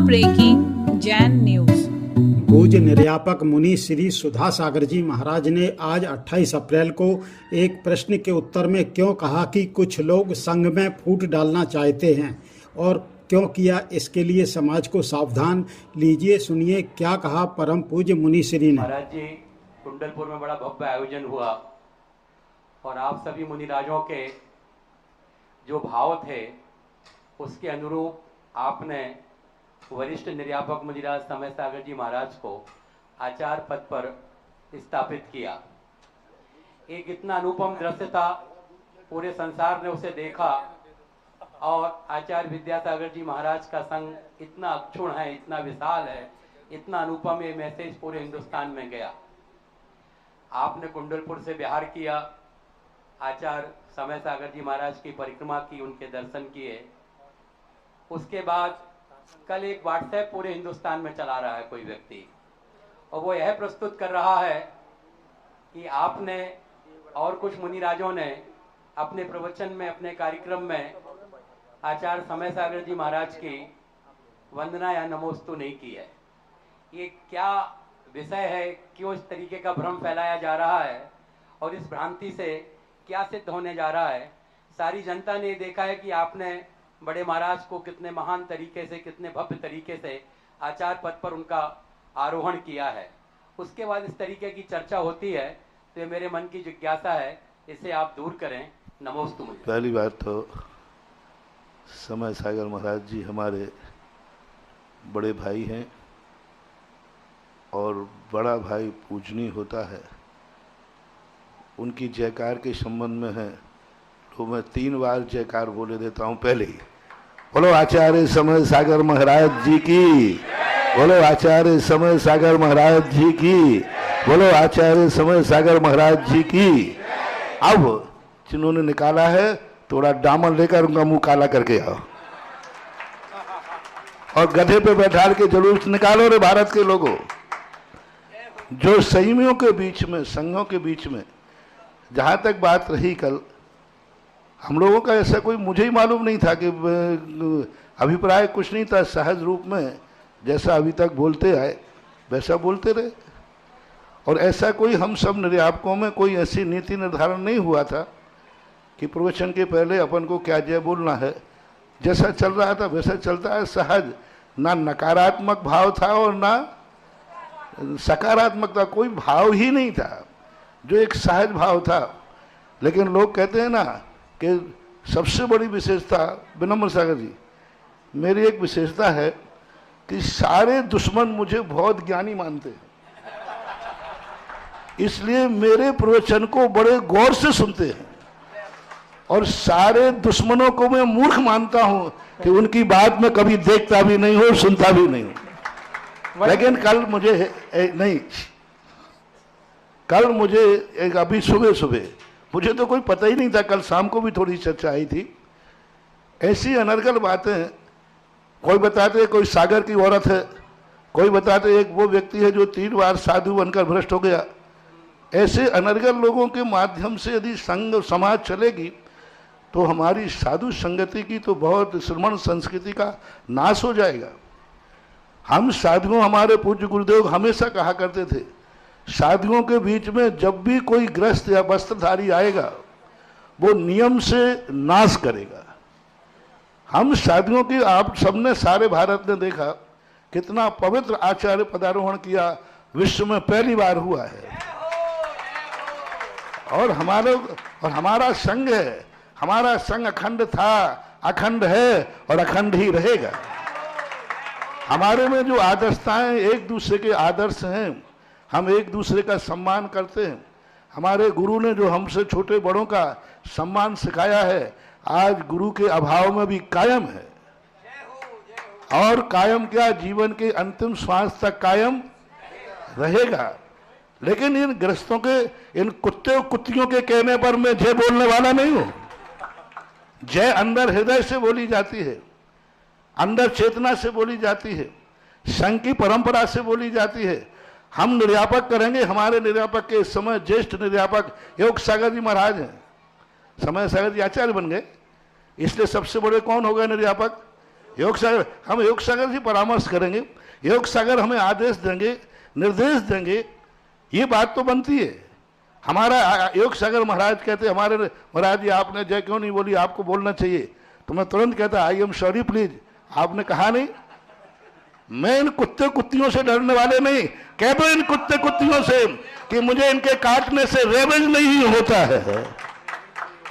Breaking Jain news. Bhuj निर्यापक मुनि श्री सुधा सागर जी महाराज ने आज 28 अप्रैल को एक प्रश्न के उत्तर में क्यों कहा कि कुछ लोग संघ में फूट डालना चाहते हैं और क्यों किया, इसके लिए समाज को सावधान। लीजिए सुनिए क्या कहा परम पूज्य मुनि श्री ने। महाराज जी, कुंडलपुर में बड़ा भव्य आयोजन हुआ और आप सभी मुनिराजों के जो भाव थे उसके अनुरूप आपने वरिष्ठ निर्यापक मुनिराज समय सागर जी महाराज को आचार्य पद पर स्थापित किया। एक इतना अनुपम दृश्य था, पूरे संसार ने उसे देखा और आचार्य विद्यासागर जी महाराज का संघ इतना अक्षुण है, इतना विशाल है, इतना अनुपम, ये मैसेज पूरे हिंदुस्तान में गया। आपने कुंडलपुर से बिहार किया, आचार्य समय सागर जी महाराज की परिक्रमा की, उनके दर्शन किए। उसके बाद कल एक व्हाट्सएप पूरे हिंदुस्तान में चला रहा है कोई व्यक्ति, और वो यह प्रस्तुत कर रहा है कि आपने और कुछ मुनिराजों ने अपने प्रवचन में, अपने कार्यक्रम में आचार्य समय सागर जी महाराज की वंदना या नमोस्तु नहीं की है। ये क्या विषय है, क्यों इस तरीके का भ्रम फैलाया जा रहा है और इस भ्रांति से क्या सिद्ध होने जा रहा है। सारी जनता ने देखा है कि आपने बड़े महाराज को कितने महान तरीके से, कितने भव्य तरीके से आचार्य पद पर उनका आरोहण किया है। उसके बाद इस तरीके की चर्चा होती है तो ये मेरे मन की जिज्ञासा है, इसे आप दूर करें। नमोस्तु। मुझे पहली बात तो समय सागर महाराज जी हमारे बड़े भाई हैं और बड़ा भाई पूजनीय होता है। उनकी जयकार के संबंध में है तो मैं 3 बार जयकार बोले देता हूं। पहले ही बोलो आचार्य समय सागर महाराज जी की, बोलो आचार्य समय सागर महाराज जी की, बोलो आचार्य समय सागर महाराज जी की। अब जिन्होंने निकाला है थोड़ा दामन लेकर उनका मुंह काला करके आओ और गधे पे बैठा के जुलूस निकालो रे भारत के लोगों। जो संयमियों के बीच में, संघों के बीच में जहां तक बात रही कल, हम लोगों का ऐसा कोई, मुझे ही मालूम नहीं था कि अभिप्राय कुछ नहीं था, सहज रूप में जैसा अभी तक बोलते आए वैसा बोलते रहे। और ऐसा कोई हम सब निर्यापकों में कोई ऐसी नीति निर्धारण नहीं हुआ था कि प्रवचन के पहले अपन को क्या जय बोलना है। जैसा चल रहा था वैसा चलता है, सहज, ना नकारात्मक भाव था और ना सकारात्मक था, कोई भाव ही नहीं था, जो एक सहज भाव था। लेकिन लोग कहते हैं ना कि सबसे बड़ी विशेषता, विनम्र सागर जी, मेरी एक विशेषता है कि सारे दुश्मन मुझे बहुत ज्ञानी मानते हैं, इसलिए मेरे प्रवचन को बड़े गौर से सुनते हैं और सारे दुश्मनों को मैं मूर्ख मानता हूं कि उनकी बात में कभी देखता भी नहीं हूं, सुनता भी नहीं हूं। लेकिन कल मुझे एक अभी सुबह मुझे तो कोई पता ही नहीं था, कल शाम को भी थोड़ी चर्चा आई थी, ऐसी अनर्गल बातें। कोई बताते कोई सागर की औरत है, कोई बताते एक वो व्यक्ति है जो 3 बार साधु बनकर भ्रष्ट हो गया। ऐसे अनर्गल लोगों के माध्यम से यदि संघ समाज चलेगी तो हमारी साधु संगति की तो बहुत श्रमण संस्कृति का नाश हो जाएगा। हम साधुओं, हमारे पूज्य गुरुदेव हमेशा कहा करते थे, साधुओं के बीच में जब भी कोई ग्रस्त या वस्त्रधारी आएगा वो नियम से नाश करेगा। हम साधुओं की, आप सबने, सारे भारत ने देखा कितना पवित्र आचार्य पदारोहण किया, विश्व में पहली बार हुआ है। और हमारा संघ है, हमारा संघ अखंड था, अखंड है और अखंड ही रहेगा। हमारे में जो आदर्शताएं, एक दूसरे के आदर्श हैं, हम एक दूसरे का सम्मान करते हैं। हमारे गुरु ने जो हमसे छोटे बड़ों का सम्मान सिखाया है, आज गुरु के अभाव में भी कायम है। और कायम क्या, जीवन के अंतिम श्वास तक कायम रहेगा। लेकिन इन ग्रस्तों के, इन कुत्ते कुत्तियों के कहने पर मैं जय बोलने वाला नहीं हूं। जय अंदर हृदय से बोली जाती है, अंदर चेतना से बोली जाती है, संघ की परंपरा से बोली जाती है। हम निर्यापक करेंगे, हमारे निर्यापक के इस समय ज्येष्ठ निर्यापक योग सागर जी महाराज हैं। समय सागर जी आचार्य बन गए, इसलिए सबसे बड़े कौन हो गए निर्यापक? योग सागर, हम योग सागर जी परामर्श करेंगे, योग सागर हमें आदेश देंगे, निर्देश देंगे, ये बात तो बनती है। हमारा योग सागर महाराज कहते हमारे महाराज जी आपने जय क्यों नहीं बोली, आपको बोलना चाहिए। तो मैं तुरंत कहता आई एम सॉरी प्लीज, आपने कहा नहीं। मैं इन कुत्ते कुत्तियों से डरने वाले नहीं, कह दो इन कुत्ते कुत्तियों से कि मुझे इनके काटने से रेवेज नहीं होता है,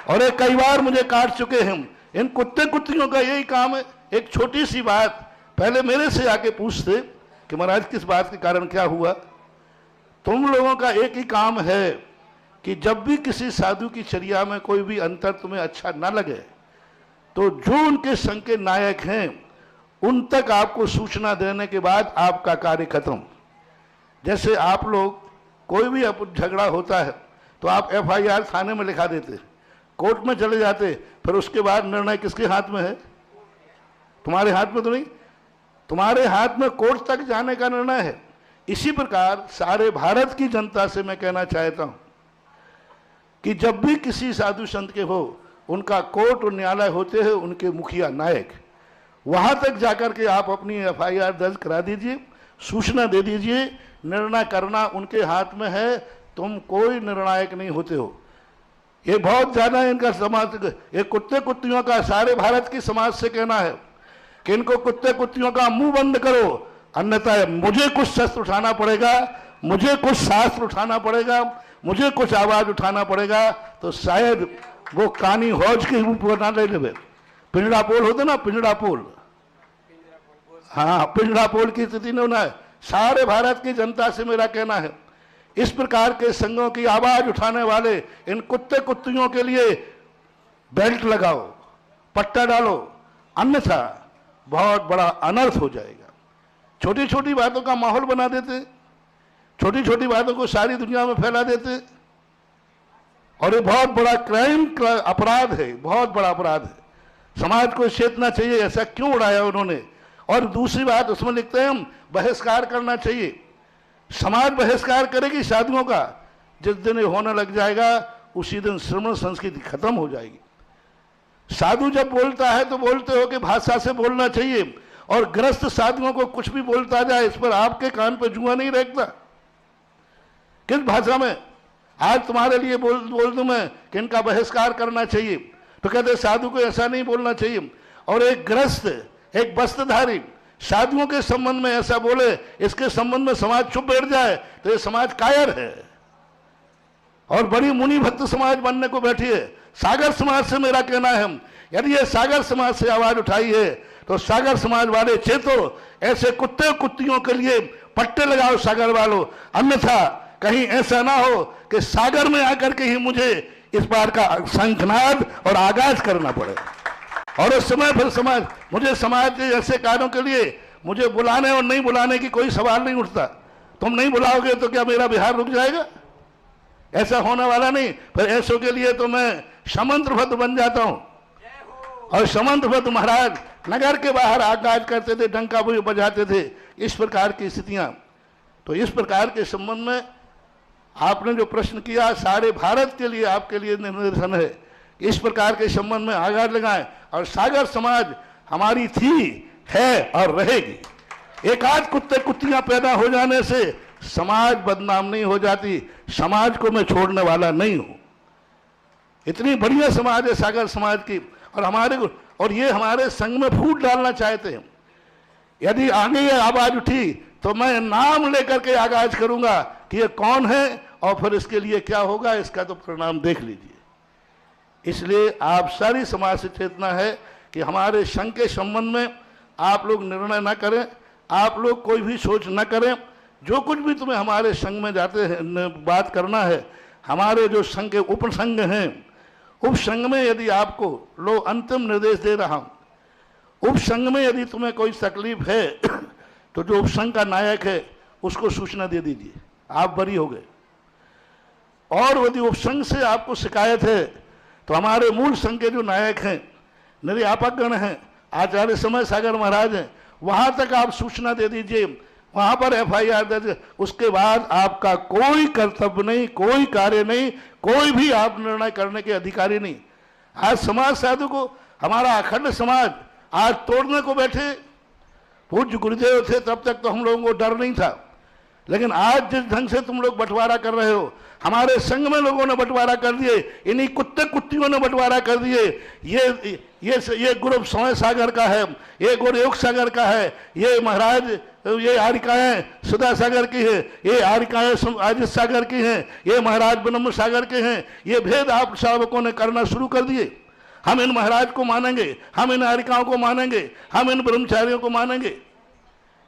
और ये कई बार मुझे काट चुके हैं। इन कुत्ते कुत्तियों का यही काम है। एक छोटी सी बात पहले मेरे से आके पूछते कि महाराज किस बात के कारण क्या हुआ। तुम लोगों का एक ही काम है कि जब भी किसी साधु की चर्या में कोई भी अंतर तुम्हें अच्छा ना लगे तो जो उनके संघ के नायक हैं उन तक आपको सूचना देने के बाद आपका कार्य खत्म। जैसे आप लोग कोई भी झगड़ा होता है तो आप FIR थाने में लिखा देते, कोर्ट में चले जाते, फिर उसके बाद निर्णय किसके हाथ में है? तुम्हारे हाथ में तो नहीं, तुम्हारे हाथ में कोर्ट तक जाने का निर्णय है। इसी प्रकार सारे भारत की जनता से मैं कहना चाहता हूं कि जब भी किसी साधु संत के हो, उनका कोर्ट और न्यायालय होते हैं उनके मुखिया नायक, वहां तक जाकर के आप अपनी FIR दर्ज करा दीजिए, सूचना दे दीजिए। निर्णय करना उनके हाथ में है, तुम कोई निर्णायक नहीं होते हो। ये बहुत ज्यादा इनका समाज, ये कुत्ते कुत्तियों का सारे भारत की समाज से कहना है कि इनको कुत्ते कुत्तियों का मुंह बंद करो, अन्यथा मुझे कुछ शस्त्र उठाना पड़ेगा, मुझे कुछ शास्त्र उठाना पड़ेगा, मुझे कुछ आवाज उठाना पड़ेगा, तो शायद वो कानी हौज के रूप बना ले लेवे। पिंजड़ा पोल होते ना, पिंजड़ा पोल, हाँ पिंजड़ा पोल की स्थिति न होना है। सारे भारत की जनता से मेरा कहना है, इस प्रकार के संघों की आवाज उठाने वाले इन कुत्ते कुत्तियों के लिए बेल्ट लगाओ, पट्टा डालो, अन्यथा बहुत बड़ा अनर्थ हो जाएगा। छोटी छोटी बातों का माहौल बना देते, छोटी छोटी बातों को सारी दुनिया में फैला देते, और ये बहुत बड़ा क्राइम अपराध है, बहुत बड़ा अपराध है। समाज को चेतना चाहिए, ऐसा क्यों उड़ाया उन्होंने। और दूसरी बात उसमें लिखते हैं हम बहिष्कार करना चाहिए। समाज बहिष्कार करेगी साधुओं का, जिस दिन ये होने लग जाएगा उसी दिन श्रमण संस्कृति खत्म हो जाएगी। साधु जब बोलता है तो बोलते हो कि भाषा से बोलना चाहिए, और ग्रस्त साधुओं को कुछ भी बोलता जाए इस पर आपके कान पे जुआ नहीं रेखता। किस भाषा में आज तुम्हारे लिए बोल दूं मैं कि इनका बहिष्कार करना चाहिए, तो कहते साधु को ऐसा नहीं बोलना चाहिए। और एक ग्रस्त, एक वस्त्रधारी साधुओं के संबंध में ऐसा बोले, इसके संबंध में समाज चुप बैठ जाए, तो ये समाज कायर है और बड़ी मुनि भक्त समाज बनने को बैठी है। सागर समाज से मेरा कहना है, यदि ये सागर समाज से आवाज उठाई है तो सागर समाज वाले चेतो, ऐसे कुत्ते कुत्तियों के लिए पट्टे लगाओ सागर वालों, अन्यथा कहीं ऐसा ना हो कि सागर में आकर के ही मुझे इस बार का शंखनाद और आगाज करना पड़े। और उस समय फिर समाज के ऐसे कार्यों के लिए मुझे बुलाने और नहीं बुलाने की कोई सवाल नहीं उठता। तुम नहीं बुलाओगे तो क्या मेरा बिहार रुक जाएगा? ऐसा होने वाला नहीं। फिर ऐसों के लिए तो मैं समंत्रभद्र बन जाता हूं। और समंत्रभद्र महाराज नगर के बाहर आगाज करते थे, डंका बजाते थे, इस प्रकार की स्थितियां। तो इस प्रकार के संबंध में आपने जो प्रश्न किया, सारे भारत के लिए आपके लिए निर्देशन है, इस प्रकार के संबंध में आगाज लगाएं। और सागर समाज हमारी थी, है और रहेगी। एक आध कुत्ते कुत्तियां पैदा हो जाने से समाज बदनाम नहीं हो जाती। समाज को मैं छोड़ने वाला नहीं हूं। इतनी बढ़िया समाज है सागर समाज की, और ये हमारे संघ में फूट डालना चाहते हैं। यदि आगे ये आवाज उठी तो मैं नाम लेकर के आगाज करूंगा कि ये कौन है और फिर इसके लिए क्या होगा, इसका तो परिणाम देख लीजिए। इसलिए आप सारी समाज से चेतना है कि हमारे संघ के संबंध में आप लोग निर्णय न करें, आप लोग कोई भी सोच न करें। जो कुछ भी तुम्हें हमारे संघ में जाते हैं बात करना है, हमारे जो संघ के उप संघ हैं, उप संघ में यदि आपको लो अंतिम निर्देश दे रहा हूं, उप संघ में यदि तुम्हें कोई तकलीफ है तो जो उप संघ का नायक है उसको सूचना दे दीजिए, आप बरी हो गए। और यदि उप संघ से आपको शिकायत है तो हमारे मूल संघ के जो नायक हैं, निर्यापकगण हैं, आचार्य समय सागर महाराज हैं, वहां तक आप सूचना दे दीजिए, वहां पर FIR दर्ज। उसके बाद आपका कोई कर्तव्य नहीं, कोई कार्य नहीं, कोई भी आप निर्णय करने के अधिकारी नहीं। आज समाज साधु को, हमारा अखंड समाज आज तोड़ने को बैठे। पूज्य गुरुदेव थे तब तक तो हम लोगों को डर नहीं था, लेकिन आज जिस ढंग से तुम लोग बंटवारा कर रहे हो, हमारे संघ में लोगों ने बंटवारा कर दिए, इन्हीं कुत्ते कुत्तियों ने बंटवारा कर दिए। ये ग्रुप समय सागर का है, ये गुरु योग सागर का है, ये महाराज ये आरिकाएं सुधा सागर की है, ये आरिकाएं अजित सागर की हैं, ये महाराज ब्रह्म सागर के हैं। ये भेद आप श्रावकों ने करना शुरू कर दिए। हम इन महाराज को मानेंगे, हम इन आरिकाओं को मानेंगे, हम इन ब्रह्मचारियों को मानेंगे।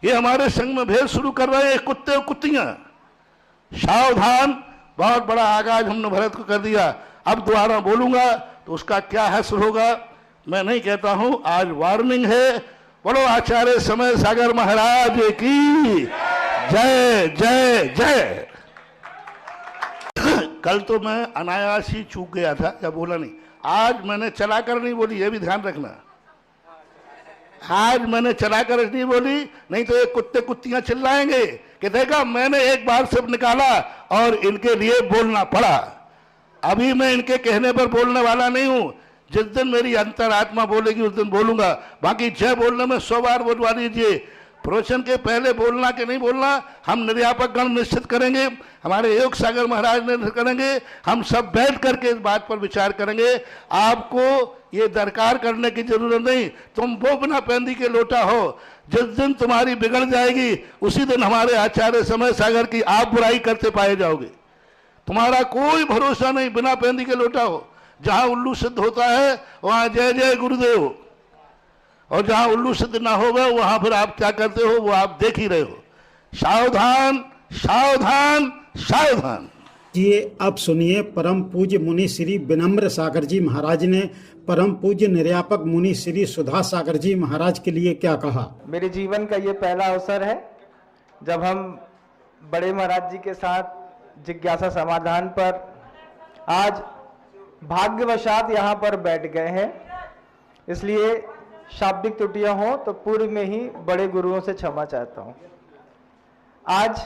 ये हमारे संघ में भेद शुरू कर रहे हैं कुत्ते और कुत्तियां। सावधान, बहुत बड़ा आगाज हमने भरत को कर दिया। अब दोबारा बोलूंगा तो उसका क्या हश्र होगा मैं नहीं कहता हूं। आज वार्निंग है। बोलो आचार्य समय सागर महाराज की जय जय जय। कल तो मैं अनायास ही चूक गया था जब बोला नहीं। आज मैंने चलाकर नहीं बोली, ये भी ध्यान रखना। आज मैंने चलाकर नहीं बोली, नहीं तो ये कुत्ते कुत्तियां चिल्लाएंगे कि देखा मैंने एक बार सिर्फ निकाला और इनके लिए बोलना पड़ा। अभी मैं इनके कहने पर बोलने वाला नहीं हूं। जिस दिन मेरी अंतरात्मा बोलेगी उस दिन बोलूंगा। बाकी जय बोलने में 100 बार बोलवा दीजिए। प्रवचन के पहले बोलना कि नहीं बोलना हम निर्यापक गण निश्चित करेंगे, हमारे योग सागर महाराज निर्णय करेंगे। हम सब बैठ करके इस बात पर विचार करेंगे। आपको ये दरकार करने की जरूरत नहीं। तुम वो बिना पेंदी के लोटा हो। जिस दिन तुम्हारी बिगड़ जाएगी उसी दिन हमारे आचार्य समय सागर की आप बुराई करते पाए जाओगे। तुम्हारा कोई भरोसा नहीं, बिना पेंदी के लोटा हो। जहां उल्लू सिद्ध होता है वहां जय जय गुरुदेव, और जहां उल्लू सिद्ध ना होगा वहां फिर आप क्या करते हो वो आप देख ही रहे हो। सावधान सावधान सावधान। ये अब सुनिए परम पूज्य मुनि श्री विनम्र सागर जी महाराज ने परम पूज्य निर्यापक मुनि श्री सुधा सागर जी महाराज के लिए क्या कहा। मेरे जीवन का ये पहला अवसर है जब हम बड़े महाराज जी के साथ जिज्ञासा समाधान पर आज भाग्यवशात यहाँ पर बैठ गए हैं। इसलिए शाब्दिक त्रुटियां हो तो पूर्व में ही बड़े गुरुओं से क्षमा चाहता हूँ। आज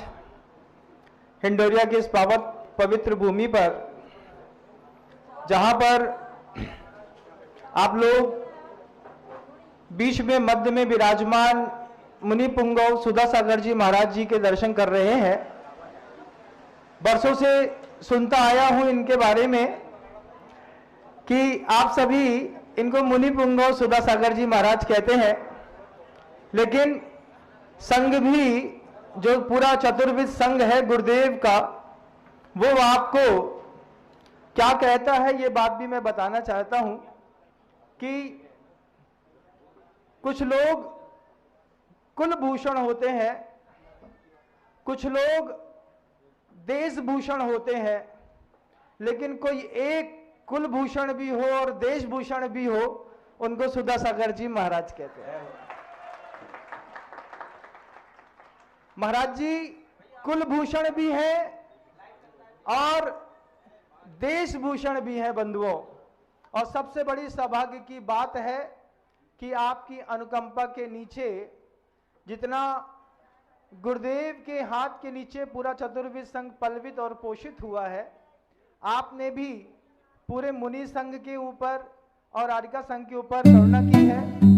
हिंडोरिया की इस पवित्र भूमि पर जहां पर आप लोग बीच में मध्य में विराजमान मुनि पुंगव सुधा सागर जी महाराज जी के दर्शन कर रहे हैं। वर्षों से सुनता आया हूं इनके बारे में कि आप सभी इनको मुनि पुंगव सुधा सागर जी महाराज कहते हैं, लेकिन संघ भी जो पूरा चतुर्विद संघ है गुरुदेव का वो आपको क्या कहता है ये बात भी मैं बताना चाहता हूं कि कुछ लोग कुलभूषण होते हैं, कुछ लोग देशभूषण होते हैं, लेकिन कोई एक कुलभूषण भी हो और देशभूषण भी हो उनको सुधा सागर जी महाराज कहते हैं। महाराज जी कुलभूषण भी है और देशभूषण भी है बंधुओं। और सबसे बड़ी सौभाग्य की बात है कि आपकी अनुकंपा के नीचे जितना गुरुदेव के हाथ के नीचे पूरा चतुर्विद संघ पल्वित और पोषित हुआ है, आपने भी पूरे मुनि संघ के ऊपर और आरिका संघ के ऊपर करुणा की है।